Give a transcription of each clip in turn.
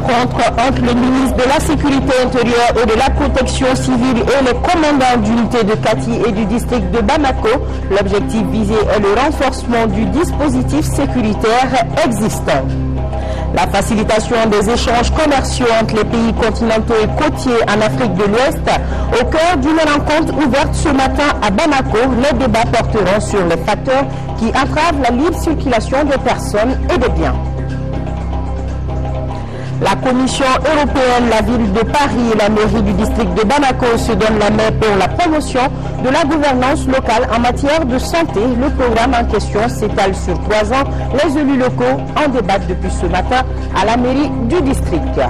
rencontre entre le ministre de la Sécurité intérieure et de la Protection civile et les commandants d'unité de Kati et du district de Bamako. L'objectif visé est le renforcement du dispositif sécuritaire existant. La facilitation des échanges commerciaux entre les pays continentaux et côtiers en Afrique de l'Ouest. Au cœur d'une rencontre ouverte ce matin à Bamako, les débats porteront sur les facteurs qui entravent la libre circulation des personnes et des biens. La Commission européenne, la ville de Paris et la mairie du district de Bamako se donnent la main pour la promotion de la gouvernance locale en matière de santé. Le programme en question s'étale sur 3 ans. Les élus locaux en débattent depuis ce matin à la mairie du district.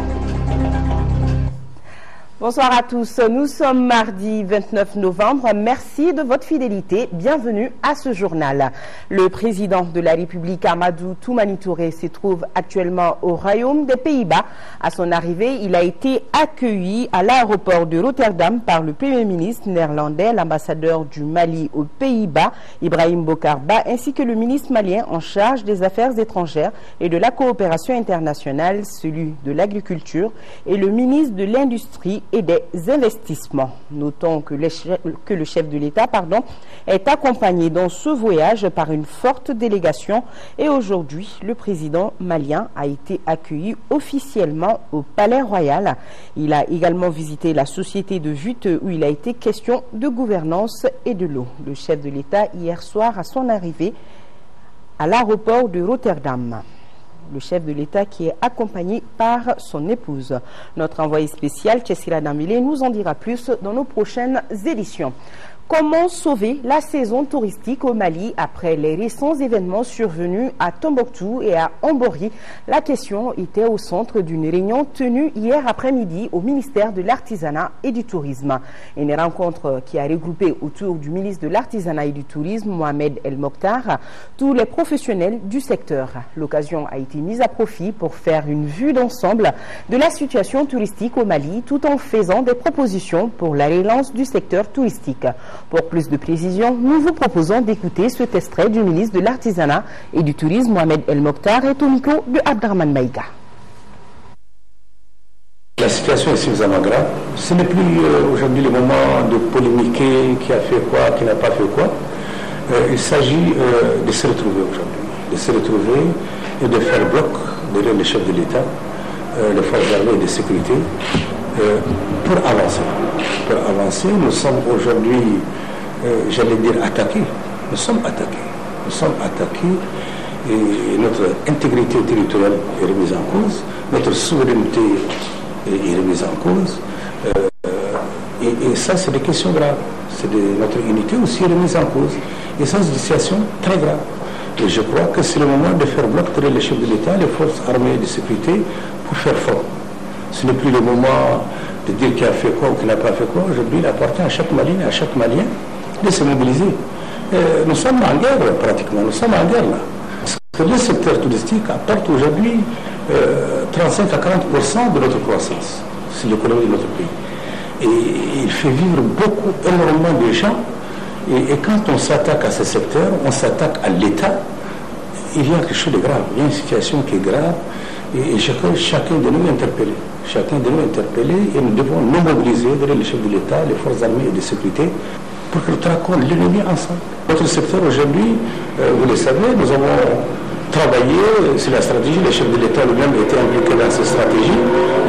Bonsoir à tous, nous sommes mardi 29 novembre. Merci de votre fidélité. Bienvenue à ce journal. Le président de la République, Amadou Toumani Touré, se trouve actuellement au Royaume des Pays-Bas. À son arrivée, il a été accueilli à l'aéroport de Rotterdam par le Premier ministre néerlandais, l'ambassadeur du Mali aux Pays-Bas, Ibrahim Bokarba, ainsi que le ministre malien en charge des Affaires étrangères et de la coopération internationale, celui de l'agriculture et le ministre de l'Industrie et des investissements. Notons que le chef de l'État est accompagné dans ce voyage par une forte délégation et aujourd'hui, le président malien a été accueilli officiellement au Palais Royal. Il a également visité la société de Vute où il a été question de gouvernance et de l'eau. Le chef de l'État hier soir à son arrivée à l'aéroport de Rotterdam. Le chef de l'État qui est accompagné par son épouse. Notre envoyé spécial, Tchessira Damile, nous en dira plus dans nos prochaines éditions. Comment sauver la saison touristique au Mali après les récents événements survenus à Tombouctou et à Ambori? La question était au centre d'une réunion tenue hier après-midi au ministère de l'Artisanat et du Tourisme. Une rencontre qui a regroupé autour du ministre de l'Artisanat et du Tourisme, Mohamed El Mokhtar, tous les professionnels du secteur. L'occasion a été mise à profit pour faire une vue d'ensemble de la situation touristique au Mali tout en faisant des propositions pour la relance du secteur touristique. Pour plus de précision, nous vous proposons d'écouter cet extrait du ministre de l'Artisanat et du Tourisme, Mohamed El Mokhtar, et au micro de Abdrahman Maïga. La situation est suffisamment grave. Ce n'est plus aujourd'hui le moment de polémiquer qui a fait quoi, qui n'a pas fait quoi. Il s'agit de se retrouver aujourd'hui, de se retrouver et de faire bloc derrière le chef de l'État, les forces armées et de sécurité, pour avancer. Pour avancer, nous sommes aujourd'hui, j'allais dire, attaqués. Nous sommes attaqués. Nous sommes attaqués et notre intégrité territoriale est remise en cause, notre souveraineté est remise en cause. Et ça, c'est des questions graves. Notre unité aussi est remise en cause. Et ça, c'est une situation très grave. Et je crois que c'est le moment de faire bloc derrière les chefs de l'État, les forces armées et de sécurité, pour faire front. Ce n'est plus le moment de dire qui a fait quoi ou qui n'a pas fait quoi. Aujourd'hui, il appartient à chaque Malien et à chaque Malien de se mobiliser. Nous sommes en guerre pratiquement, nous sommes en guerre là. Parce que le secteur touristique apporte aujourd'hui 35 à 40% de notre croissance. C'est l'économie de notre pays. Et il fait vivre beaucoup, énormément de gens. Et quand on s'attaque à ce secteur, on s'attaque à l'État, il y a quelque chose de grave. Il y a une situation qui est grave. Et chacun de nous est interpellé. Chacun de nous est interpellé et nous devons nous mobiliser derrière les chefs de l'État, les forces armées et de sécurité pour que nous traquons l'ennemi ensemble. Notre secteur aujourd'hui, vous le savez, nous avons travaillé sur la stratégie. Les chefs de l'État eux-mêmes étaient impliqués dans cette stratégie.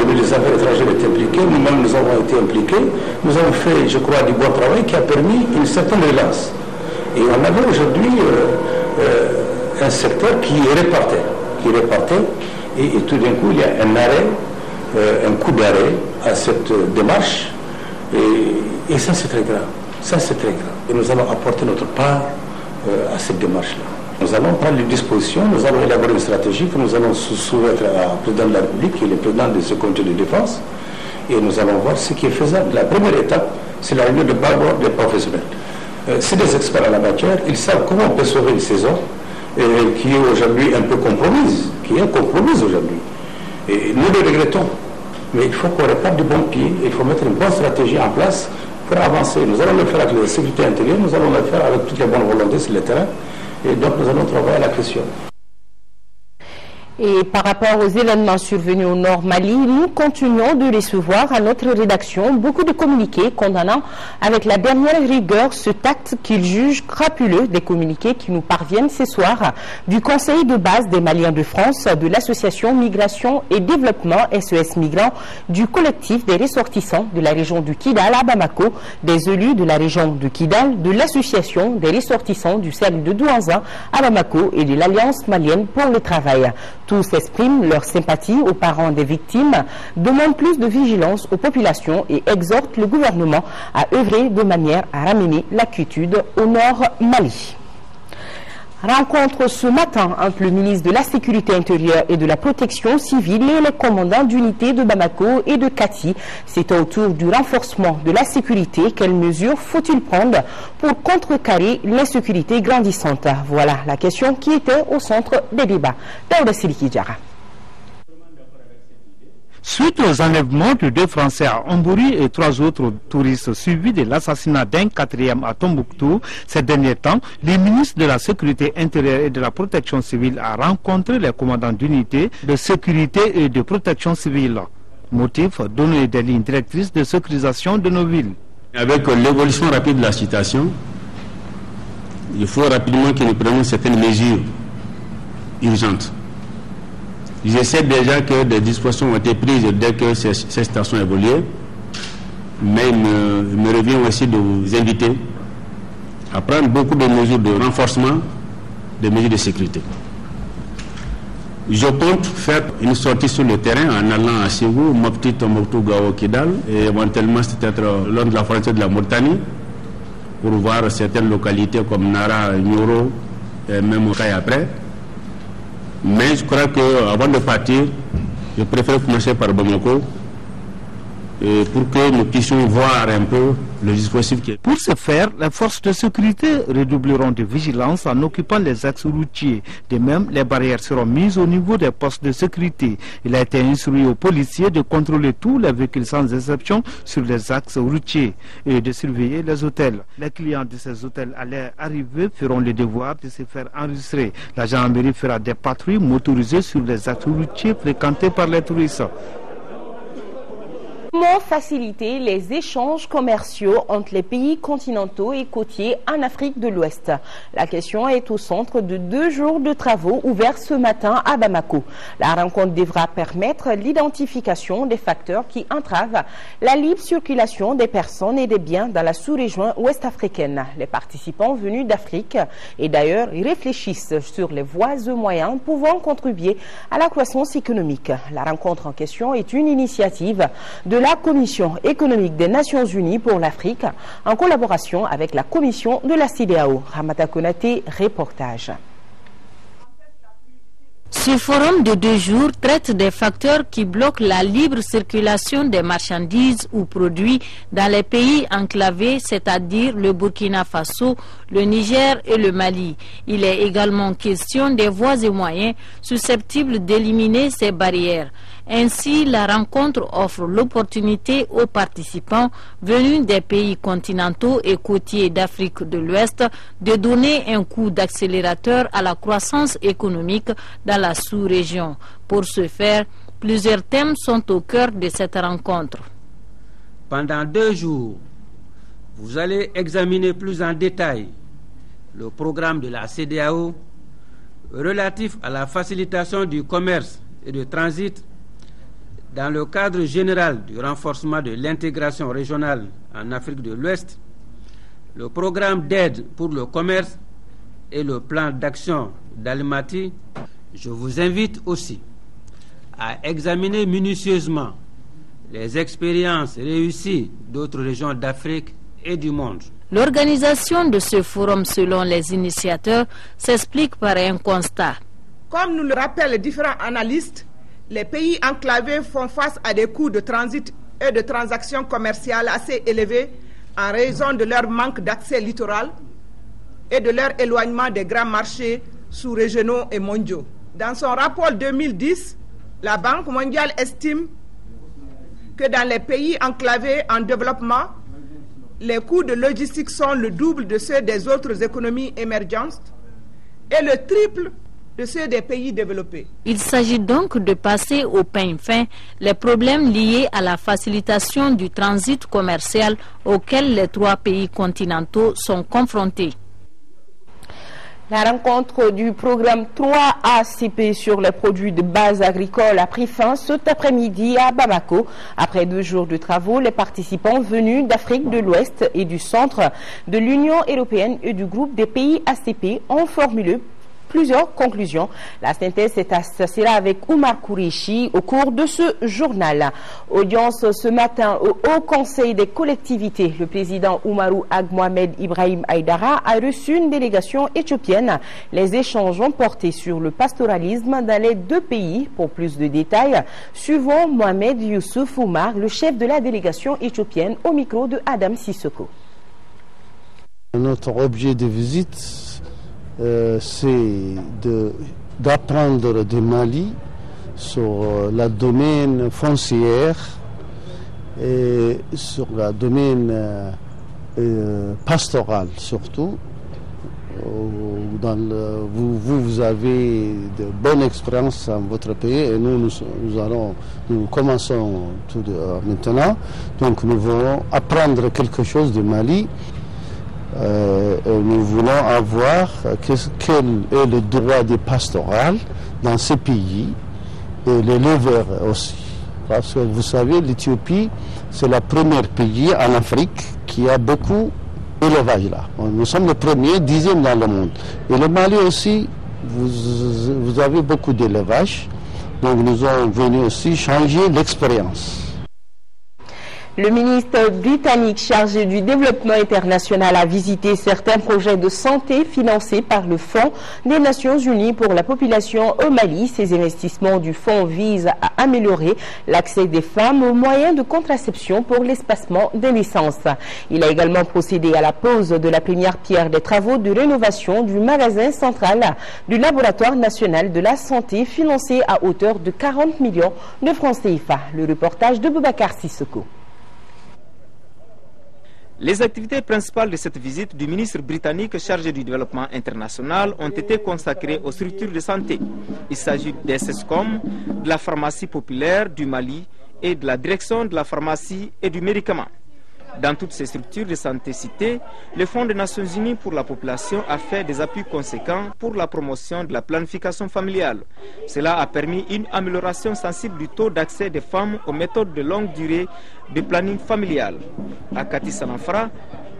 Le ministre des Affaires étrangères est impliqué. Nous-mêmes, nous avons été impliqués. Nous avons fait, je crois, du bon travail qui a permis une certaine relance. Et on avait aujourd'hui un secteur qui répartait. Et tout d'un coup, il y a un arrêt, un coup d'arrêt à cette démarche. Et ça, c'est très grave. Ça, c'est très grave. Et nous allons apporter notre part à cette démarche-là. Nous allons prendre les dispositions, nous allons élaborer une stratégie que nous allons soumettre au président de la République, qui est le président de ce comité de défense. Et nous allons voir ce qui est faisable. La première étape, c'est la réunion de barreaux des professionnels. C'est des experts en la matière. Ils savent comment on peut sauver une saison qui est aujourd'hui un peu compromise, aujourd'hui. Et nous le regrettons. Mais il faut qu'on répare du bon pied, il faut mettre une bonne stratégie en place pour avancer. Nous allons le faire avec la sécurité intérieure, nous allons le faire avec toutes les bonnes volontés sur le terrain. Et donc nous allons travailler à la question. Et par rapport aux événements survenus au Nord Mali, nous continuons de recevoir à notre rédaction beaucoup de communiqués condamnant avec la dernière rigueur ce acte qu'ils jugent crapuleux, des communiqués qui nous parviennent ce soir du Conseil de base des Maliens de France, de l'Association Migration et Développement SES Migrants, du collectif des ressortissants de la région du Kidal à Bamako, des élus de la région de Kidal, de l'Association des ressortissants du cercle de Douanza à Bamako et de l'Alliance malienne pour le travail. Tous expriment leur sympathie aux parents des victimes, demandent plus de vigilance aux populations et exhortent le gouvernement à œuvrer de manière à ramener la quiétude au Nord Mali. Rencontre ce matin entre le ministre de la Sécurité intérieure et de la Protection civile et les commandants d'unités de Bamako et de Kati. C'est autour du renforcement de la sécurité. Quelles mesures faut-il prendre pour contrecarrer l'insécurité grandissante? Voilà la question qui était au centre des débats. Daouda Siliki Diarra. Suite aux enlèvements de 2 Français à Ambouri et 3 autres touristes suivis de l'assassinat d'un 4e à Tombouctou, ces derniers temps, le ministre de la Sécurité intérieure et de la Protection civile a rencontré les commandants d'unités de sécurité et de protection civile. Motif, donner des lignes directrices de sécurisation de nos villes. Avec l'évolution rapide de la situation, il faut rapidement que nous prenions certaines mesures urgentes. Je sais déjà que des dispositions ont été prises dès que ces situations évoluaient, mais il me revient aussi de vous inviter à prendre beaucoup de mesures de renforcement des mesures de sécurité. Je compte faire une sortie sur le terrain en allant à Ségou, Mopti, Tombouctou, Gao, Kidal et éventuellement peut-être lors de la frontière de la Mauritanie pour voir certaines localités comme Nara, Nyoro et même Okaï après. Mais je crois qu'avant de partir, je préfère commencer par Bamako pour que nous puissions voir un peu le dispositif qui est. Pour ce faire, les forces de sécurité redoubleront de vigilance en occupant les axes routiers. De même, les barrières seront mises au niveau des postes de sécurité. Il a été instruit aux policiers de contrôler tous les véhicules sans exception sur les axes routiers et de surveiller les hôtels. Les clients de ces hôtels à leur arrivée feront le devoir de se faire enregistrer. La gendarmerie fera des patrouilles motorisées sur les axes routiers fréquentés par les touristes. Comment faciliter les échanges commerciaux entre les pays continentaux et côtiers en Afrique de l'Ouest? La question est au centre de 2 jours de travaux ouverts ce matin à Bamako. La rencontre devra permettre l'identification des facteurs qui entravent la libre circulation des personnes et des biens dans la sous-région ouest-africaine. Les participants venus d'Afrique et d'ailleurs réfléchissent sur les voies et moyens pouvant contribuer à la croissance économique. La rencontre en question est une initiative de la Commission économique des Nations Unies pour l'Afrique en collaboration avec la Commission de la CEDEAO. Ramata Konaté, reportage. Ce forum de 2 jours traite des facteurs qui bloquent la libre circulation des marchandises ou produits dans les pays enclavés, c'est-à-dire le Burkina Faso, le Niger et le Mali. Il est également question des voies et moyens susceptibles d'éliminer ces barrières. Ainsi, la rencontre offre l'opportunité aux participants venus des pays continentaux et côtiers d'Afrique de l'Ouest de donner un coup d'accélérateur à la croissance économique dans la sous-région. Pour ce faire, plusieurs thèmes sont au cœur de cette rencontre. Pendant 2 jours, vous allez examiner plus en détail le programme de la CEDEAO relatif à la facilitation du commerce et du transit dans le cadre général du renforcement de l'intégration régionale en Afrique de l'Ouest, le programme d'aide pour le commerce et le plan d'action d'Almaty. Je vous invite aussi à examiner minutieusement les expériences réussies d'autres régions d'Afrique et du monde. L'organisation de ce forum, selon les initiateurs, s'explique par un constat. Comme nous le rappellent les différents analystes, les pays enclavés font face à des coûts de transit et de transactions commerciales assez élevés en raison de leur manque d'accès littoral et de leur éloignement des grands marchés sous-régionaux et mondiaux. Dans son rapport 2010, la Banque mondiale estime que dans les pays enclavés en développement, les coûts de logistique sont le double de ceux des autres économies émergentes et le triple de ceux des pays développés. Il s'agit donc de passer au peigne fin les problèmes liés à la facilitation du transit commercial auquel les 3 pays continentaux sont confrontés. La rencontre du programme 3ACP sur les produits de base agricole a pris fin cet après-midi à Bamako. Après 2 jours de travaux, les participants venus d'Afrique de l'Ouest et du centre de l'Union européenne et du groupe des pays ACP ont formulé plusieurs conclusions. La synthèse sera avec Oumar Koureichi au cours de ce journal. Audience ce matin au Haut Conseil des collectivités. Le président Oumarou Ag Mohamed Ibrahim Aïdara a reçu une délégation éthiopienne. Les échanges ont porté sur le pastoralisme dans les 2 pays. Pour plus de détails, suivons Mohamed Youssouf Oumar, le chef de la délégation éthiopienne, au micro de Adam Sissoko. Notre objet de visite, c'est d'apprendre du Mali sur la domaine foncière et sur la domaine pastoral surtout. Vous avez de bonnes expériences dans votre pays et nous commençons tout maintenant. Donc nous voulons apprendre quelque chose du Mali. Nous voulons avoir quel est le droit des pastorales dans ces pays et l'éleveur aussi. Parce que vous savez, l'Éthiopie, c'est le premier pays en Afrique qui a beaucoup d'élevage là. Nous sommes le premier, 10e dans le monde. Et le Mali aussi, vous avez beaucoup d'élevage. Donc nous sommes venus aussi changer l'expérience. Le ministre britannique chargé du développement international a visité certains projets de santé financés par le Fonds des Nations Unies pour la population au Mali. Ces investissements du fonds visent à améliorer l'accès des femmes aux moyens de contraception pour l'espacement des naissances. Il a également procédé à la pose de la première pierre des travaux de rénovation du magasin central du Laboratoire national de la santé financé à hauteur de 40 millions de francs CFA. Le reportage de Boubacar Sissoko. Les activités principales de cette visite du ministre britannique chargé du développement international ont été consacrées aux structures de santé. Il s'agit des SESCOM, de la pharmacie populaire du Mali et de la direction de la pharmacie et du médicament. Dans toutes ces structures de santé citées, le Fonds des Nations Unies pour la population a fait des appuis conséquents pour la promotion de la planification familiale. Cela a permis une amélioration sensible du taux d'accès des femmes aux méthodes de longue durée de planning familial. À Kati Sanafra,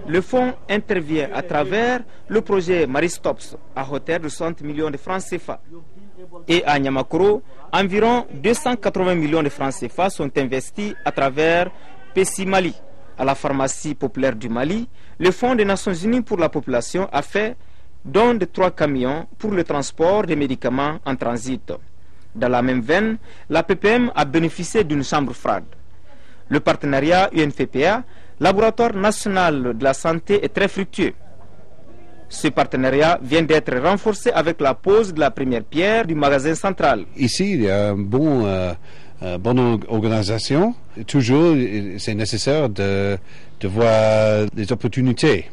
le fonds intervient à travers le projet Maristops à hauteur de 60 millions de francs CFA. Et à Niamakoro, environ 280 millions de francs CFA sont investis à travers PECI Mali. À la pharmacie populaire du Mali, le Fonds des Nations Unies pour la population a fait don de 3 camions pour le transport des médicaments en transit. Dans la même veine, la PPM a bénéficié d'une chambre froide. Le partenariat UNFPA, Laboratoire national de la santé, est très fructueux. Ce partenariat vient d'être renforcé avec la pose de la première pierre du magasin central. Ici, il y a une bonne organisation. Toujours, c'est nécessaire de voir les opportunités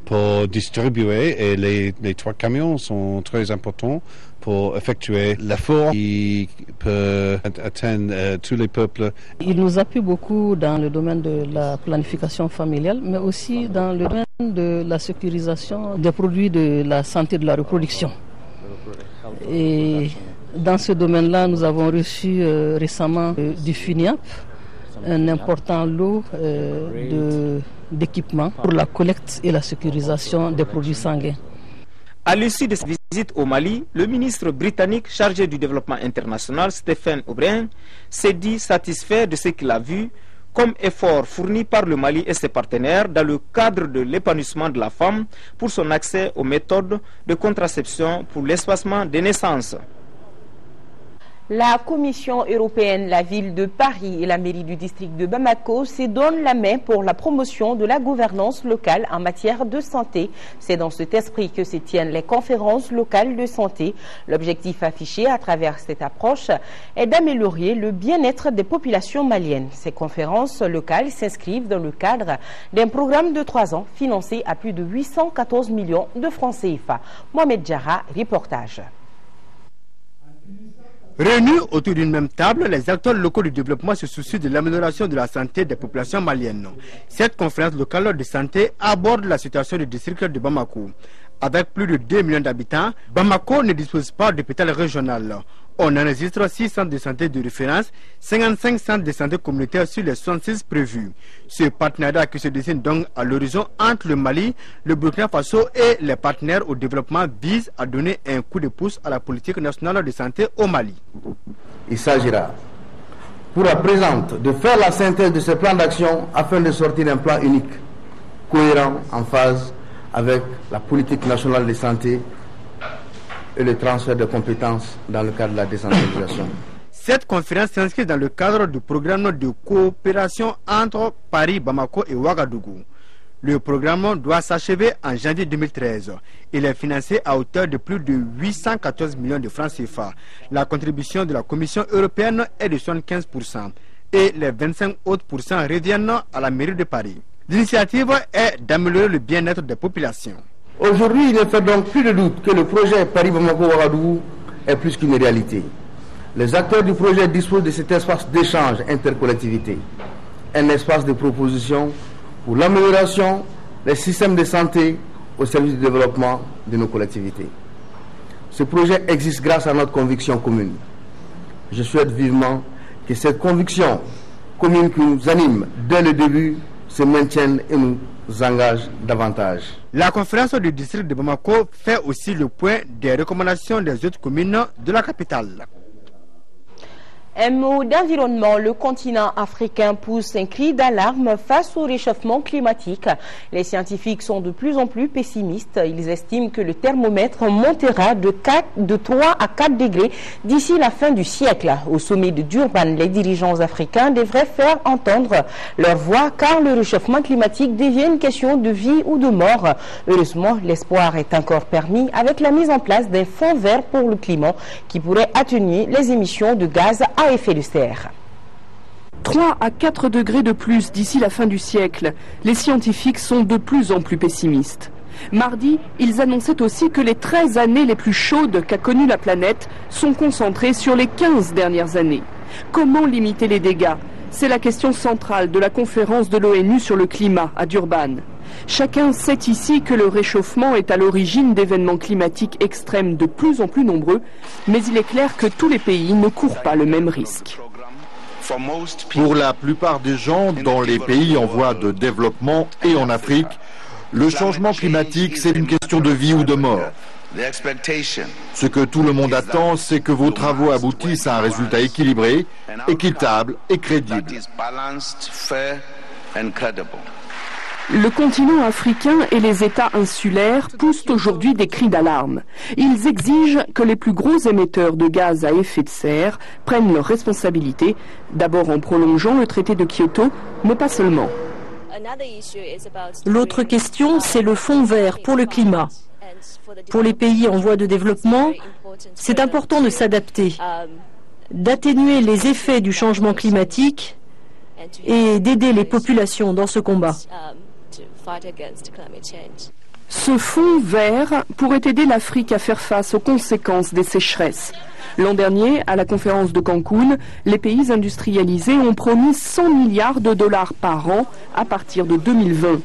pour distribuer et les 3 camions sont très importants pour effectuer l'effort qui peut atteindre tous les peuples. Il nous appuie beaucoup dans le domaine de la planification familiale, mais aussi dans le domaine de la sécurisation des produits de la santé de la reproduction. Et dans ce domaine-là, nous avons reçu récemment du FUNIAP un important lot d'équipements pour la collecte et la sécurisation des produits sanguins. À l'issue de cette visite au Mali, le ministre britannique chargé du développement international, Stephen O'Brien, s'est dit satisfait de ce qu'il a vu comme effort fourni par le Mali et ses partenaires dans le cadre de l'épanouissement de la femme pour son accès aux méthodes de contraception pour l'espacement des naissances. La Commission européenne, la ville de Paris et la mairie du district de Bamako se donnent la main pour la promotion de la gouvernance locale en matière de santé. C'est dans cet esprit que se tiennent les conférences locales de santé. L'objectif affiché à travers cette approche est d'améliorer le bien-être des populations maliennes. Ces conférences locales s'inscrivent dans le cadre d'un programme de 3 ans financé à plus de 814 millions de francs CFA. Mohamed Jara, reportage. Réunis autour d'une même table, les acteurs locaux du développement se soucient de l'amélioration de la santé des populations maliennes. Cette conférence locale de santé aborde la situation du district de Bamako. Avec plus de 2 millions d'habitants, Bamako ne dispose pas d'hôpital régional. On enregistre 6 centres de santé de référence, 55 centres de santé communautaires sur les 66 prévus. Ce partenariat qui se dessine donc à l'horizon entre le Mali, le Burkina Faso et les partenaires au développement vise à donner un coup de pouce à la politique nationale de santé au Mali. Il s'agira pour la présente de faire la synthèse de ce plan d'action afin de sortir un plan unique, cohérent, en phase avec la politique nationale de santé et le transfert de compétences dans le cadre de la décentralisation. Cette conférence s'inscrit dans le cadre du programme de coopération entre Paris, Bamako et Ouagadougou. Le programme doit s'achever en janvier 2013. Il est financé à hauteur de plus de 814 millions de francs CFA. La contribution de la Commission européenne est de 75% et les 25 autres pourcents reviennent à la mairie de Paris. L'initiative est d'améliorer le bien-être des populations. Aujourd'hui, il ne fait donc plus de doute que le projet Paris-Bamako-Ouagadougou est plus qu'une réalité. Les acteurs du projet disposent de cet espace d'échange intercollectivité, un espace de proposition pour l'amélioration des systèmes de santé au service du développement de nos collectivités. Ce projet existe grâce à notre conviction commune. Je souhaite vivement que cette conviction commune qui nous anime dès le début se maintienne et nous engage davantage. La conférence du district de Bamako fait aussi le point des recommandations des autres communes de la capitale. Un mot d'environnement, le continent africain pousse un cri d'alarme face au réchauffement climatique. Les scientifiques sont de plus en plus pessimistes. Ils estiment que le thermomètre montera de 3 à 4 degrés d'ici la fin du siècle. Au sommet de Durban, les dirigeants africains devraient faire entendre leur voix car le réchauffement climatique devient une question de vie ou de mort. Heureusement, l'espoir est encore permis avec la mise en place d'un fonds vert pour le climat qui pourrait atténuer les émissions de gaz à effet de serre. 3 à 4 degrés de plus d'ici la fin du siècle. Les scientifiques sont de plus en plus pessimistes. Mardi, ils annonçaient aussi que les 13 années les plus chaudes qu'a connues la planète sont concentrées sur les 15 dernières années. Comment limiter les dégâts? C'est la question centrale de la conférence de l'ONU sur le climat à Durban. Chacun sait ici que le réchauffement est à l'origine d'événements climatiques extrêmes de plus en plus nombreux, mais il est clair que tous les pays ne courent pas le même risque. Pour la plupart des gens dans les pays en voie de développement et en Afrique, le changement climatique, c'est une question de vie ou de mort. Ce que tout le monde attend, c'est que vos travaux aboutissent à un résultat équilibré, équitable et crédible. Le continent africain et les États insulaires poussent aujourd'hui des cris d'alarme. Ils exigent que les plus gros émetteurs de gaz à effet de serre prennent leurs responsabilités, d'abord en prolongeant le traité de Kyoto, mais pas seulement. L'autre question, c'est le fonds vert pour le climat. Pour les pays en voie de développement, c'est important de s'adapter, d'atténuer les effets du changement climatique et d'aider les populations dans ce combat. Ce fonds vert pourrait aider l'Afrique à faire face aux conséquences des sécheresses. L'an dernier, à la conférence de Cancun, les pays industrialisés ont promis 100 milliards de dollars par an à partir de 2020.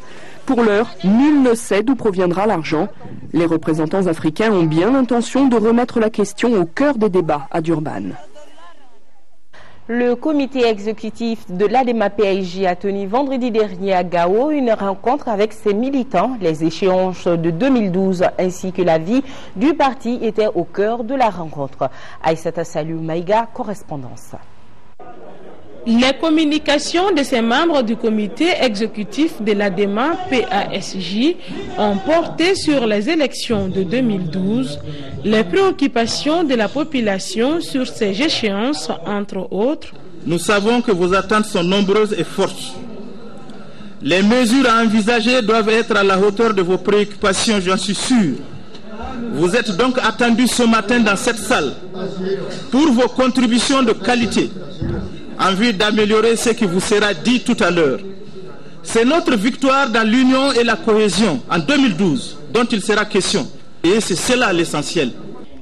Pour l'heure, nul ne sait d'où proviendra l'argent. Les représentants africains ont bien l'intention de remettre la question au cœur des débats à Durban. Le comité exécutif de l'ADEMA-PAIJ a tenu vendredi dernier à Gao une rencontre avec ses militants. Les échéances de 2012 ainsi que la vie du parti étaient au cœur de la rencontre. Aïssata Salou Maïga, correspondance. Les communications de ces membres du comité exécutif de l'ADEMA-PAIJ ont porté sur les élections de 2012, les préoccupations de la population sur ces échéances, entre autres. Nous savons que vos attentes sont nombreuses et fortes. Les mesures à envisager doivent être à la hauteur de vos préoccupations, j'en suis sûr. Vous êtes donc attendus ce matin dans cette salle pour vos contributions de qualité, en vue d'améliorer ce qui vous sera dit tout à l'heure. C'est notre victoire dans l'union et la cohésion en 2012 dont il sera question. Et c'est cela l'essentiel.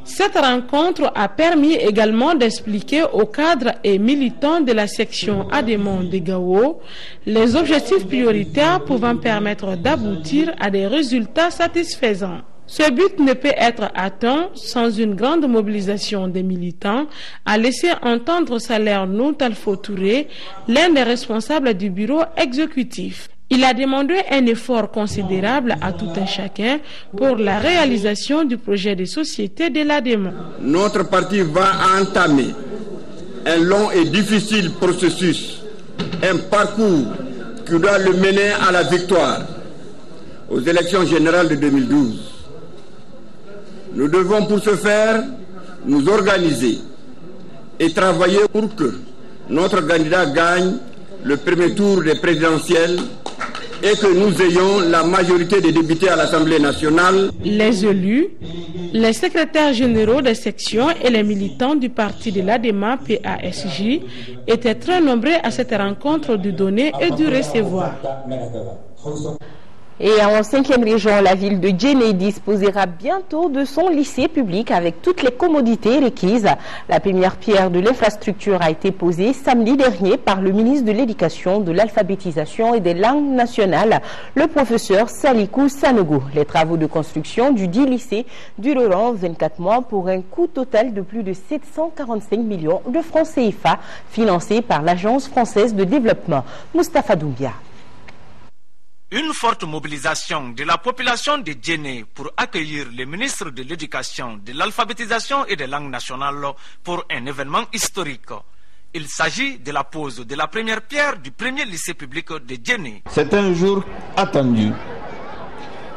Cette rencontre a permis également d'expliquer aux cadres et militants de la section Adémon de Gao les objectifs prioritaires pouvant permettre d'aboutir à des résultats satisfaisants. Ce but ne peut être atteint sans une grande mobilisation des militants, a laissé entendre Salaire Noutalfo Touré, l'un des responsables du bureau exécutif. Il a demandé un effort considérable à tout un chacun pour la réalisation du projet de société de l'Adémon. Notre parti va entamer un long et difficile processus, un parcours qui doit le mener à la victoire aux élections générales de 2012. Nous devons pour ce faire nous organiser et travailler pour que notre candidat gagne le premier tour des présidentielles et que nous ayons la majorité des députés à l'Assemblée nationale. Les élus, les secrétaires généraux des sections et les militants du parti de l'ADEMA PASJ étaient très nombreux à cette rencontre du donner et du recevoir. Et en 5e région, la ville de Djenné disposera bientôt de son lycée public avec toutes les commodités requises. La première pierre de l'infrastructure a été posée samedi dernier par le ministre de l'Éducation, de l'Alphabétisation et des langues nationales, le professeur Salikou Sanogo. Les travaux de construction du dit lycée dureront 24 mois pour un coût total de plus de 745 millions de francs CFA, financés par l'Agence française de développement. Moustapha Doumbia. Une forte mobilisation de la population de Djenné pour accueillir le ministre de l'Éducation, de l'Alphabétisation et des langues nationales pour un événement historique. Il s'agit de la pose de la première pierre du premier lycée public de Djenné. C'est un jour attendu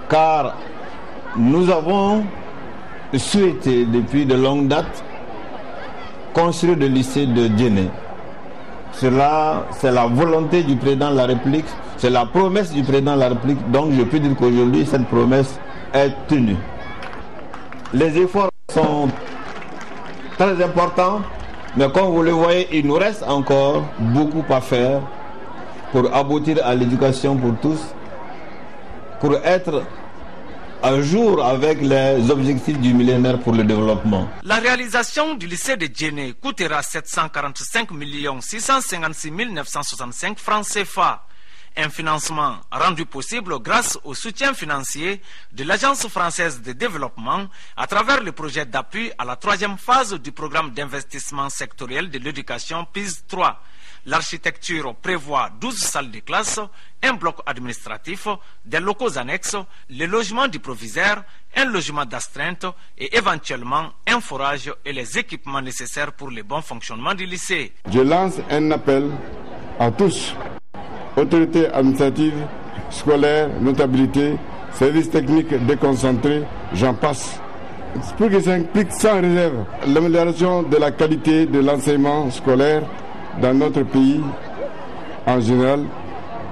car nous avons souhaité depuis de longues dates construire le lycée de Djenné. Cela, c'est la volonté du président de la République, c'est la promesse du président de la République, donc je peux dire qu'aujourd'hui cette promesse est tenue. Les efforts sont très importants, mais comme vous le voyez, il nous reste encore beaucoup à faire pour aboutir à l'éducation pour tous, pour être un jour avec les objectifs du millénaire pour le développement. La réalisation du lycée de Djenné coûtera 745 656 965 francs CFA. Un financement rendu possible grâce au soutien financier de l'Agence française de développement à travers le projet d'appui à la 3e phase du programme d'investissement sectoriel de l'éducation PIS 3. L'architecture prévoit 12 salles de classe, un bloc administratif, des locaux annexes, le logement du proviseur, un logement d'astreinte et éventuellement un forage et les équipements nécessaires pour le bon fonctionnement du lycée. Je lance un appel à tous, autorités administratives, scolaires, notabilités, services techniques déconcentrés, j'en passe. Pour que ça implique sans réserve l'amélioration de la qualité de l'enseignement scolaire dans notre pays en général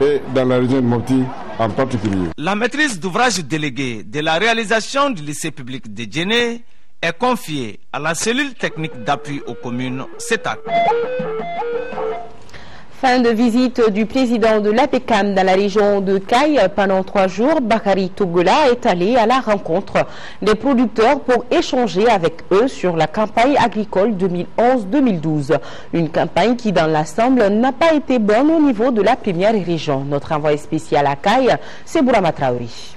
et dans la région de Mopti en particulier. La maîtrise d'ouvrage déléguée de la réalisation du lycée public de Djenné est confiée à la cellule technique d'appui aux communes CETAC. Fin de visite du président de l'APECAM dans la région de Caille. Pendant 3 jours, Bakary Togola est allé à la rencontre des producteurs pour échanger avec eux sur la campagne agricole 2011-2012. Une campagne qui, dans l'ensemble, n'a pas été bonne au niveau de la première région. Notre envoyé spécial à Caille, c'est Bourama Traori.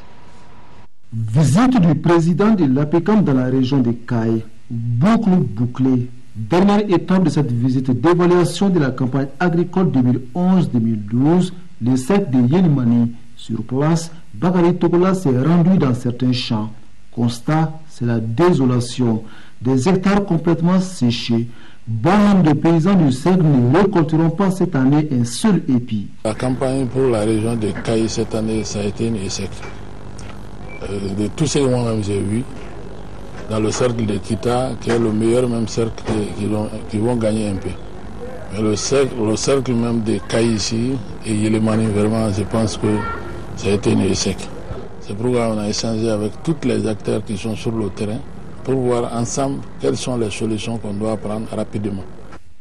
Visite du président de l'APECAM dans la région de Caille. Bouclée. Dernière étape de cette visite d'évaluation de la campagne agricole 2011-2012, le sec de Yelimani. Sur place, Bakary Togola s'est rendu dans certains champs. Constat, c'est la désolation. Des hectares complètement séchés. Bon nombre de paysans du sec ne récolteront pas cette année un seul épi. La campagne pour la région de Caille cette année, ça a été un échec. De tous ces mois même j'ai vu, dans le cercle de Kita, qui est le meilleur même cercle qui vont gagner un peu. Mais le cercle même de Caille ici et Yelimani, vraiment, je pense que ça a été un échec. C'est pourquoi on a échangé avec tous les acteurs qui sont sur le terrain pour voir ensemble quelles sont les solutions qu'on doit prendre rapidement.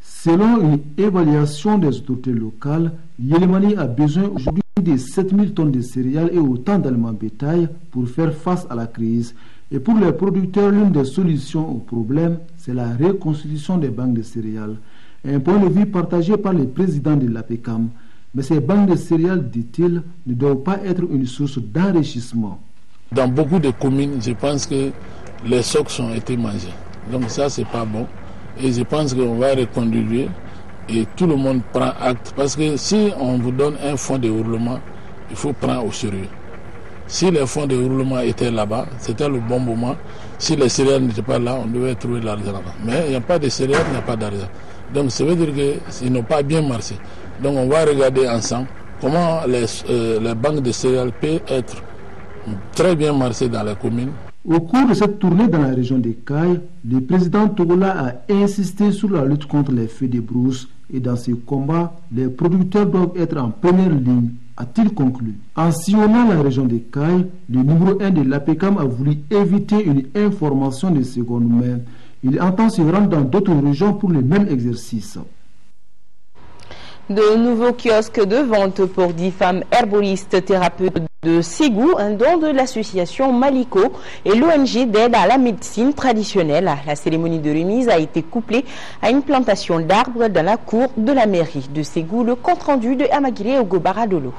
Selon une évaluation des autorités locales, Yelimani a besoin aujourd'hui de 7000 tonnes de céréales et autant d'aliments bétail pour faire face à la crise. Et pour les producteurs, l'une des solutions au problème, c'est la reconstitution des banques de céréales. Un point de vue partagé par le président de l'APECAM. Mais ces banques de céréales, dit-il, ne doivent pas être une source d'enrichissement. Dans beaucoup de communes, je pense que les stocks ont été mangés. Donc ça, c'est pas bon. Et je pense qu'on va reconduire et tout le monde prend acte. Parce que si on vous donne un fonds de roulement, il faut prendre au sérieux. Si les fonds de roulement étaient là-bas, c'était le bon moment. Si les céréales n'étaient pas là, on devait trouver de l'argent là-bas. Mais il n'y a pas de céréales, il n'y a pas d'argent. Donc ça veut dire qu'ils n'ont pas bien marché. Donc on va regarder ensemble comment les banques de céréales peuvent être très bien marché dans la commune. Au cours de cette tournée dans la région des Cailles, le président Togola a insisté sur la lutte contre les feux de brousse et dans ce combat, les producteurs doivent être en première ligne, a-t-il conclu. En sillonnant la région des Cailles, le numéro 1 de l'APECAM a voulu éviter une information de seconde main. Il entend se rendre dans d'autres régions pour le même exercice. De nouveaux kiosques de vente pour 10 femmes herboristes thérapeutes de Ségou, un don de l'association Maliko et l'ONG d'aide à la médecine traditionnelle. La cérémonie de remise a été couplée à une plantation d'arbres dans la cour de la mairie de Ségou. Le compte-rendu de Amagiré Ogobaradolo.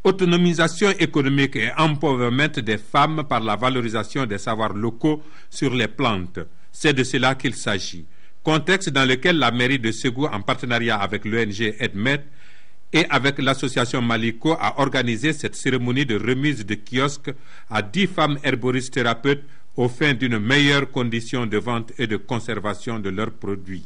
Autonomisation économique et empowerment des femmes par la valorisation des savoirs locaux sur les plantes. C'est de cela qu'il s'agit. Contexte dans lequel la mairie de Ségou, en partenariat avec l'ONG Edmed et avec l'association Maliko, a organisé cette cérémonie de remise de kiosques à 10 femmes herboristes thérapeutes au fin d'une meilleure condition de vente et de conservation de leurs produits.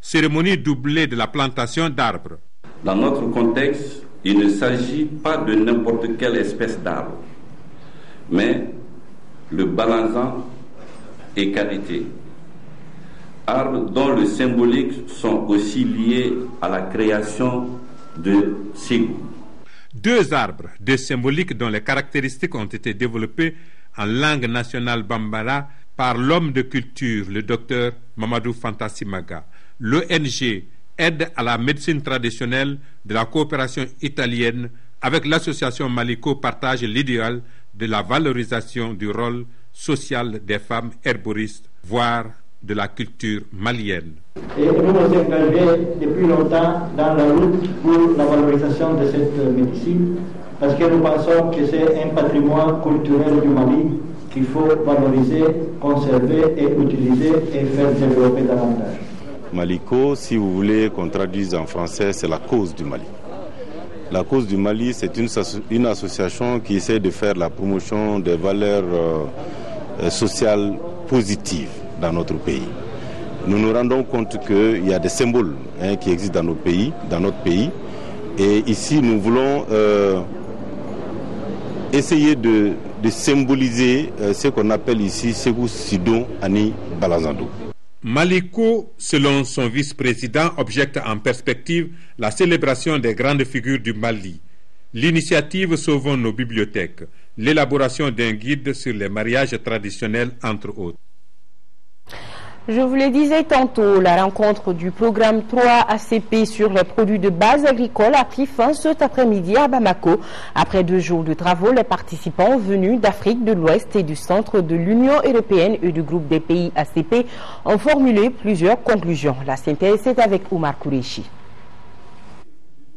Cérémonie doublée de la plantation d'arbres. Dans notre contexte, il ne s'agit pas de n'importe quelle espèce d'arbre, mais le balançant et qualité. Arbres dont les symboliques sont aussi liés à la création de Ségou. 2 arbres de symboliques dont les caractéristiques ont été développées en langue nationale bambara par l'homme de culture, le docteur Mamadou Fantasimaga. L'ONG Aide à la médecine traditionnelle de la coopération italienne avec l'association Maliko partage l'idéal de la valorisation du rôle social des femmes herboristes, voire de la culture malienne. Et nous nous engageons depuis longtemps dans la lutte pour la valorisation de cette médecine parce que nous pensons que c'est un patrimoine culturel du Mali qu'il faut valoriser, conserver et utiliser et faire développer davantage. Maliko, si vous voulez qu'on traduise en français, c'est la cause du Mali. La cause du Mali, c'est une association qui essaie de faire la promotion des valeurs sociales positives dans notre pays. Nous nous rendons compte qu'il y a des symboles qui existent dans notre pays. Et ici, nous voulons essayer de symboliser ce qu'on appelle ici Ségou Sidon Ani Balazando. Maliko, selon son vice-président, objecte en perspective la célébration des grandes figures du Mali, l'initiative Sauvons nos bibliothèques, l'élaboration d'un guide sur les mariages traditionnels, entre autres. Je vous le disais tantôt, la rencontre du programme 3 ACP sur les produits de base agricole a pris fin cet après-midi à Bamako. Après 2 jours de travaux, les participants venus d'Afrique de l'Ouest et du centre de l'Union européenne et du groupe des pays ACP ont formulé plusieurs conclusions. La synthèse est avec Oumar Kourechi.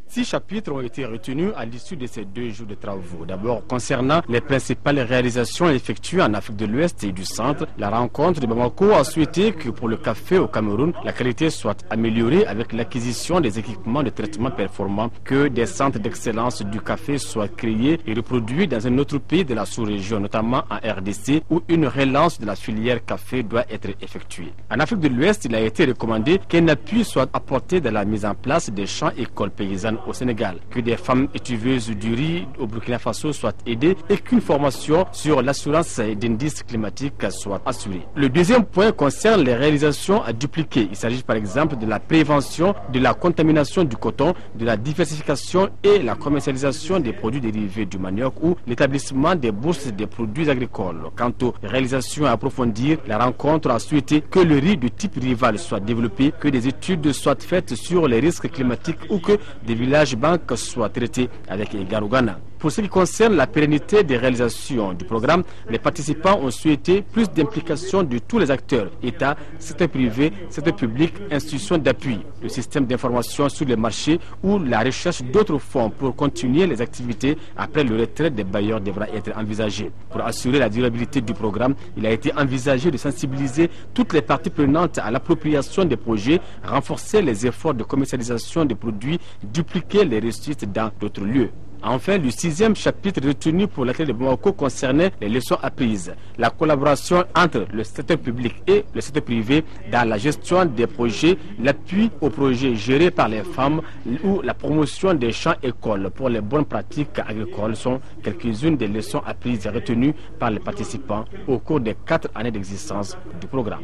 6 chapitres ont été retenus à l'issue de ces 2 jours de travaux. D'abord, concernant les principales réalisations effectuées en Afrique de l'Ouest et du Centre, la rencontre de Bamako a souhaité que pour le café au Cameroun, la qualité soit améliorée avec l'acquisition des équipements de traitement performants, que des centres d'excellence du café soient créés et reproduits dans un autre pays de la sous-région, notamment en RDC, où une relance de la filière café doit être effectuée. En Afrique de l'Ouest, il a été recommandé qu'un appui soit apporté dans la mise en place des champs écoles paysannes au Sénégal, que des femmes étuveuses du riz au Burkina Faso soient aidées et qu'une formation sur l'assurance d'indices climatiques soit assurée. Le deuxième point concerne les réalisations à dupliquer. Il s'agit par exemple de la prévention de la contamination du coton, de la diversification et la commercialisation des produits dérivés du manioc ou l'établissement des bourses des produits agricoles. Quant aux réalisations à approfondir, la rencontre a souhaité que le riz de type rival soit développé, que des études soient faites sur les risques climatiques ou que des Village Bank soit traité avec égard au Ghana. Pour ce qui concerne la pérennité des réalisations du programme, les participants ont souhaité plus d'implication de tous les acteurs, État, secteur privé, secteur public, institutions d'appui, le système d'information sur les marchés ou la recherche d'autres fonds pour continuer les activités après le retrait des bailleurs devra être envisagé. Pour assurer la durabilité du programme, il a été envisagé de sensibiliser toutes les parties prenantes à l'appropriation des projets, renforcer les efforts de commercialisation des produits, dupliquer les réussites dans d'autres lieux. Enfin, le 6e chapitre retenu pour l'atelier de Bamako concernait les leçons apprises, la collaboration entre le secteur public et le secteur privé dans la gestion des projets, l'appui aux projets gérés par les femmes ou la promotion des champs-écoles pour les bonnes pratiques agricoles sont quelques-unes des leçons apprises retenues par les participants au cours des 4 années d'existence du programme.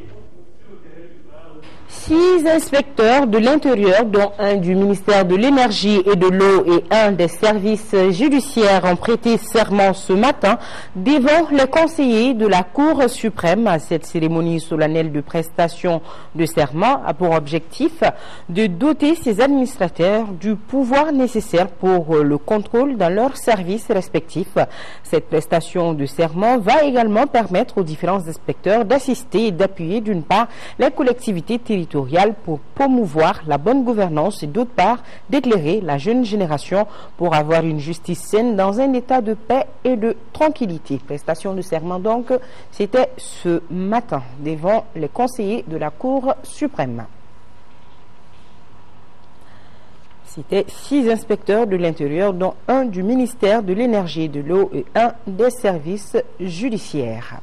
6 inspecteurs de l'Intérieur, dont un du ministère de l'Énergie et de l'Eau et un des services judiciaires, ont prêté serment ce matin devant les conseillers de la Cour suprême. Cette cérémonie solennelle de prestation de serment a pour objectif de doter ces administrateurs du pouvoir nécessaire pour le contrôle dans leurs services respectifs. Cette prestation de serment va également permettre aux différents inspecteurs d'assister et d'appuyer d'une part les collectivités territoriales pour promouvoir la bonne gouvernance et d'autre part d'éclairer la jeune génération pour avoir une justice saine dans un état de paix et de tranquillité. Prestation de serment donc, c'était ce matin devant les conseillers de la Cour suprême. C'était 6 inspecteurs de l'Intérieur, dont un du ministère de l'Énergie et de l'Eau et un des services judiciaires.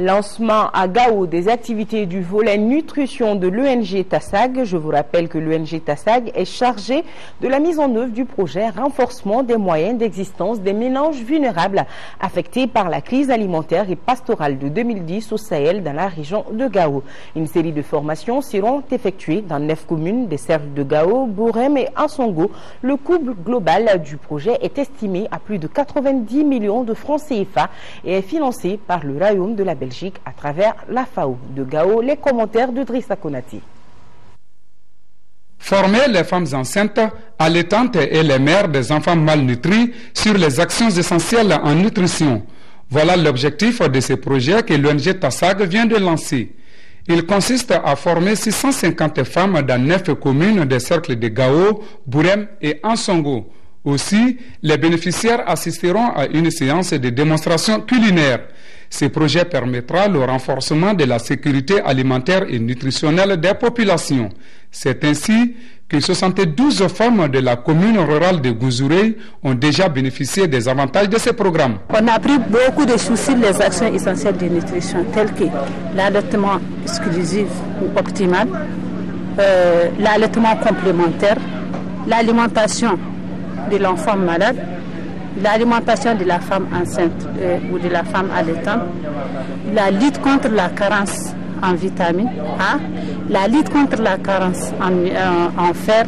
Lancement à Gao des activités du volet nutrition de l'ONG TASAG. Je vous rappelle que l'ONG TASAG est chargée de la mise en œuvre du projet renforcement des moyens d'existence des ménages vulnérables affectés par la crise alimentaire et pastorale de 2010 au Sahel dans la région de Gao. Une série de formations seront effectuées dans 9 communes des cercles de Gao, Bourem et Ansongo. Le coût global du projet est estimé à plus de 90 millions de francs CFA et est financé par le Royaume de la Belgique à travers la FAO. De Gao, les commentaires de Drissa Konati. Former les femmes enceintes, allaitantes et les mères des enfants malnutris sur les actions essentielles en nutrition. Voilà l'objectif de ce projet que l'ONG TASAG vient de lancer. Il consiste à former 650 femmes dans 9 communes des cercles de Gao, Bourem et Ansongo. Aussi, les bénéficiaires assisteront à une séance de démonstration culinaire. Ce projet permettra le renforcement de la sécurité alimentaire et nutritionnelle des populations. C'est ainsi que 72 femmes de la commune rurale de Gouzouré ont déjà bénéficié des avantages de ce programme. On a pris beaucoup de soucis les actions essentielles de nutrition, telles que l'allaitement exclusif ou optimal, l'allaitement complémentaire, l'alimentation de l'enfant malade, l'alimentation de la femme enceinte ou de la femme allaitante, la lutte contre la carence en vitamine A, la lutte contre la carence en fer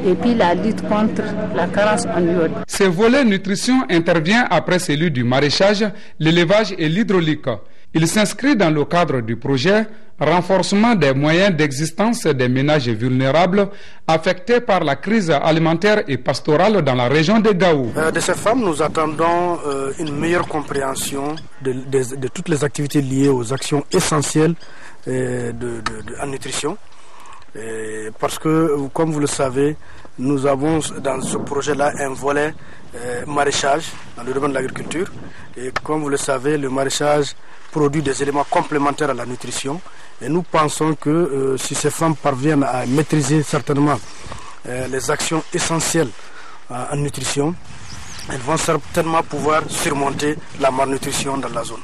et puis la lutte contre la carence en iode. Ce volet nutrition intervient après celui du maraîchage, l'élevage et l'hydraulique. Il s'inscrit dans le cadre du projet renforcement des moyens d'existence des ménages vulnérables affectés par la crise alimentaire et pastorale dans la région de Gao. De ces femmes, nous attendons une meilleure compréhension de toutes les activités liées aux actions essentielles en nutrition. Parce que, comme vous le savez, nous avons dans ce projet-là un volet maraîchage dans le domaine de l'agriculture. Et comme vous le savez, le maraîchage produit des éléments complémentaires à la nutrition. Et nous pensons que si ces femmes parviennent à maîtriser certainement les actions essentielles en nutrition, elles vont certainement pouvoir surmonter la malnutrition dans la zone.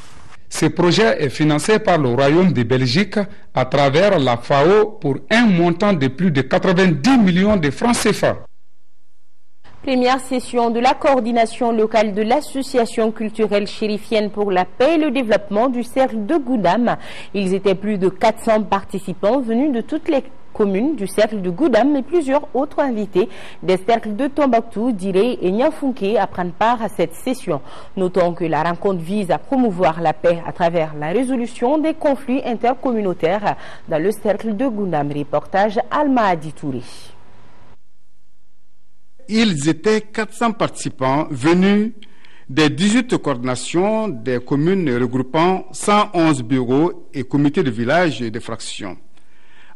Ce projet est financé par le Royaume de Belgique à travers la FAO pour un montant de plus de 90 millions de francs CFA. Première session de la coordination locale de l'association culturelle chérifienne pour la paix et le développement du cercle de Goudam. Ils étaient plus de 400 participants venus de toutes les communes du cercle de Goudam et plusieurs autres invités des cercles de Tombouctou, Diré et Niafunké à prendre part à cette session. Notons que la rencontre vise à promouvoir la paix à travers la résolution des conflits intercommunautaires dans le cercle de Goudam. Reportage Alma Aditouri. Ils étaient 400 participants venus des 18 coordinations des communes regroupant 111 bureaux et comités de village et de fractions.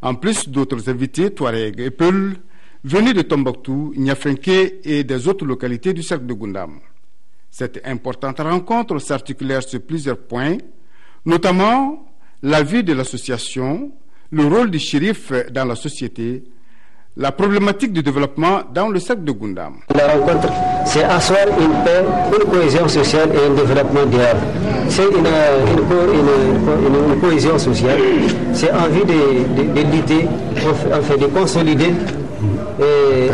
En plus d'autres invités, Touareg et Peul, venus de Tombouctou, Niafunké et des autres localités du cercle de Goudam. Cette importante rencontre s'articulaire sur plusieurs points, notamment la vie de l'association, le rôle du shérif dans la société, la problématique du développement dans le cercle de Goudam. La rencontre, c'est asseoir une paix, une cohésion sociale et un développement durable. C'est une cohésion sociale, c'est envie de lutter, enfin de consolider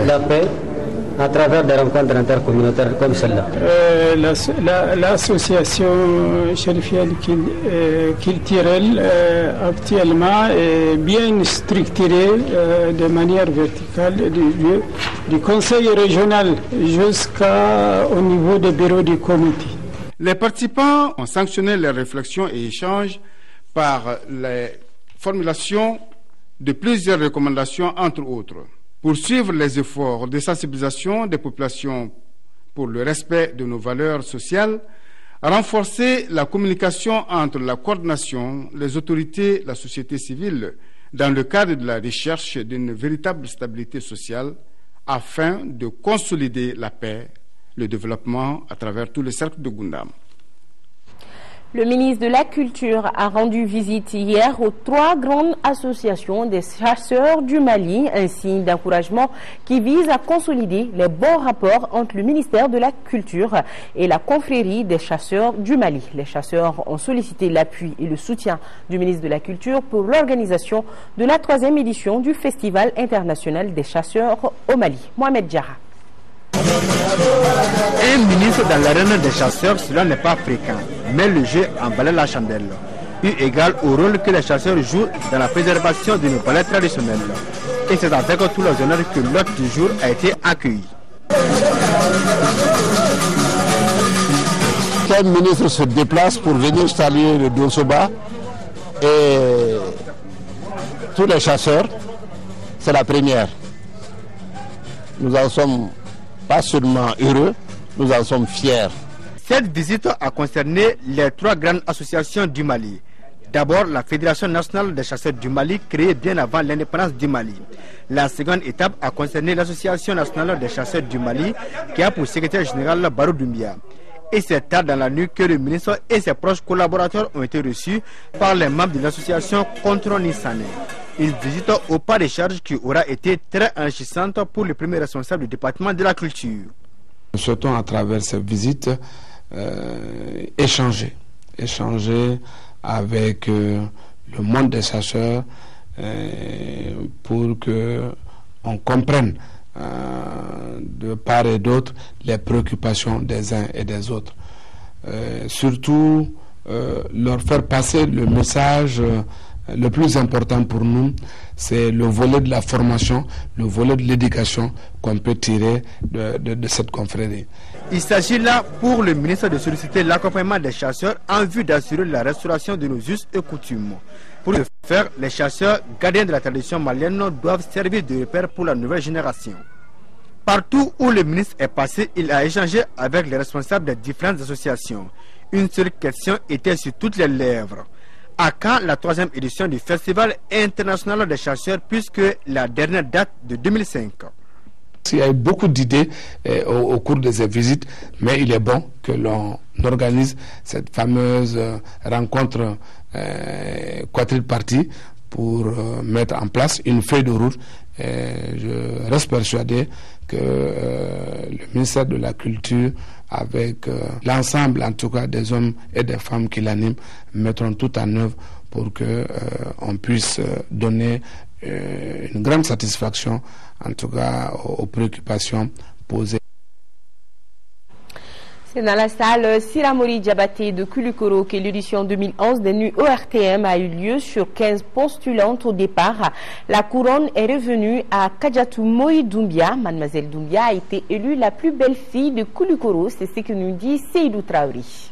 la paix à travers des rencontres intercommunautaires comme celle-là. L'association chérifienne culturelle actuellement est bien structurée de manière verticale du conseil régional jusqu'au niveau des bureaux du comité. Les participants ont sanctionné les réflexions et échanges par les formulations de plusieurs recommandations, entre autres. Poursuivre les efforts de sensibilisation des populations pour le respect de nos valeurs sociales, renforcer la communication entre la coordination, les autorités, la société civile, dans le cadre de la recherche d'une véritable stabilité sociale, afin de consolider la paix, le développement à travers tout le cercle de Goudam. Le ministre de la Culture a rendu visite hier aux 3 grandes associations des chasseurs du Mali, un signe d'encouragement qui vise à consolider les bons rapports entre le ministère de la Culture et la confrérie des chasseurs du Mali. Les chasseurs ont sollicité l'appui et le soutien du ministre de la Culture pour l'organisation de la 3e édition du Festival international des chasseurs au Mali. Mohamed Diarra. Un ministre dans l'arène des chasseurs, cela n'est pas fréquent, mais le jeu en valait la chandelle, eu égal au rôle que les chasseurs jouent dans la préservation d'une valeur traditionnelle. Et c'est avec tout le honneur que l'hôte du jour a été accueilli. Quel ministre se déplace pour venir saluer le Dosoba et tous les chasseurs, c'est la première. Nous en sommes pas seulement heureux, nous en sommes fiers. Cette visite a concerné les 3 grandes associations du Mali. D'abord, la Fédération nationale des chasseurs du Mali, créée bien avant l'indépendance du Mali. La seconde étape a concerné l'Association nationale des chasseurs du Mali, qui a pour secrétaire général Barou Doumbia. Et c'est tard dans la nuit que le ministre et ses proches collaborateurs ont été reçus par les membres de l'association Contre Nissané. Une visite au pas de charge qui aura été très enrichissante pour le premier responsable du département de la culture. Nous souhaitons à travers cette visite échanger avec le monde des chasseurs pour que on comprenne de part et d'autre les préoccupations des uns et des autres. Surtout leur faire passer le message. Le plus important pour nous, c'est le volet de la formation, le volet de l'éducation qu'on peut tirer de cette confrérie. Il s'agit là pour le ministre de solliciter l'accompagnement des chasseurs en vue d'assurer la restauration de nos us et coutumes. Pour ce faire, les chasseurs, gardiens de la tradition malienne, doivent servir de repère pour la nouvelle génération. Partout où le ministre est passé, il a échangé avec les responsables des différentes associations. Une seule question était sur toutes les lèvres. À quand la 3e édition du Festival international des chasseurs, puisque la dernière date de 2005? Il y a eu beaucoup d'idées au cours de ces visites, mais il est bon que l'on organise cette fameuse rencontre quadripartie pour mettre en place une feuille de route. Je reste persuadé que le ministère de la Culture, avec l'ensemble en tout cas des hommes et des femmes qui l'animent, mettront tout en œuvre pour que on puisse donner une grande satisfaction en tout cas aux préoccupations posées. C'est dans la salle Siramori Diabaté de Koulikoro que l'édition 2011 des Nuits ORTM a eu lieu. Sur 15 postulantes au départ, la couronne est revenue à Kadiatou Moï Doumbia. Mademoiselle Doumbia a été élue la plus belle fille de Koulikoro. C'est ce que nous dit Seydou Traori.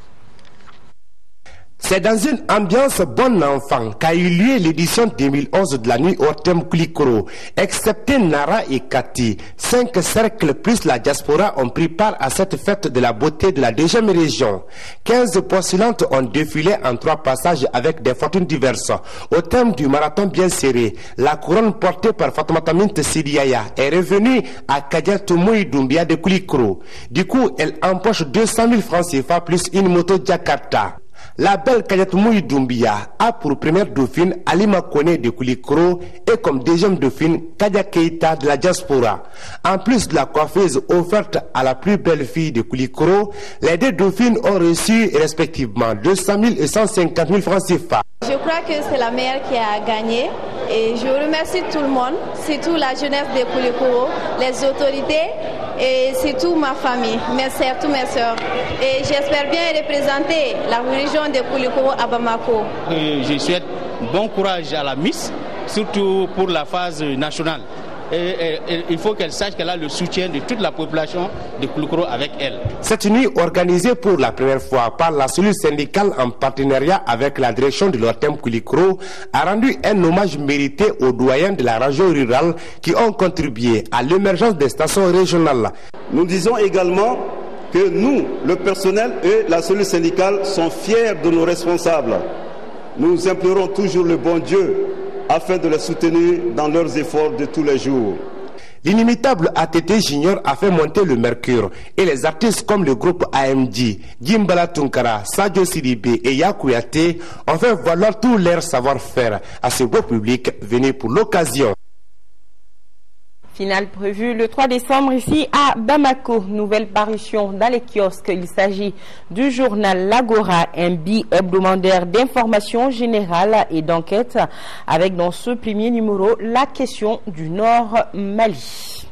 C'est dans une ambiance bon enfant qu'a eu lieu l'édition 2011 de la Nuit ORTM Koulikoro. Excepté Nara et Kati, 5 cercles plus la diaspora ont pris part à cette fête de la beauté de la deuxième région. 15 postulantes ont défilé en 3 passages avec des fortunes diverses. Au thème du marathon bien serré, la couronne portée par Fatoumata Minte Sidiaya est revenue à Kadiatou Moï Doumbia de Koulikoro. Du coup, elle empoche 200 000 francs CFA plus une moto Jakarta. La belle Kadiatou Moï Doumbia a pour première dauphine Alima Kone de Koulikoro et comme deuxième dauphine Kadia Keita de la diaspora. En plus de la coiffeuse offerte à la plus belle fille de Koulikoro, les 2 dauphines ont reçu respectivement 200 000 et 150 000 francs CFA. Je crois que c'est la meilleure qui a gagné et je remercie tout le monde, surtout la jeunesse de Koulikoro, les autorités et surtout ma famille, mes soeurs, tous mes soeurs. Et j'espère bien représenter la région de Koulikoro à Bamako. Je souhaite bon courage à la Miss, surtout pour la phase nationale. Et il faut qu'elle sache qu'elle a le soutien de toute la population de Koulikoro avec elle. Cette nuit organisée pour la première fois par la cellule syndicale en partenariat avec la direction de l'ORTM Koulikoro a rendu un hommage mérité aux doyens de la région rurale qui ont contribué à l'émergence des stations régionales. Nous disons également que nous, le personnel et la cellule syndicale, sont fiers de nos responsables. Nous implorons toujours le bon Dieu afin de les soutenir dans leurs efforts de tous les jours. L'inimitable ATT Junior a fait monter le mercure et les artistes comme le groupe AMD, Gimbala Tunkara, Sadio Sidibé et Yakouyate ont fait valoir tout leur savoir-faire à ce beau public venu pour l'occasion. Finale prévue le 3 décembre ici à Bamako. Nouvelle parution dans les kiosques. Il s'agit du journal L'Agora, un bi-hebdomadaire d'information générale et d'enquête avec dans ce premier numéro la question du Nord Mali.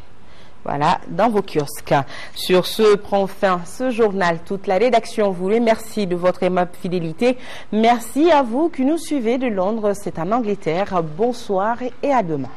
Voilà, dans vos kiosques. Sur ce, prend fin ce journal. Toute la rédaction vous remercie de votre aimable fidélité. Merci à vous qui nous suivez de Londres. C'est en Angleterre. Bonsoir et à demain.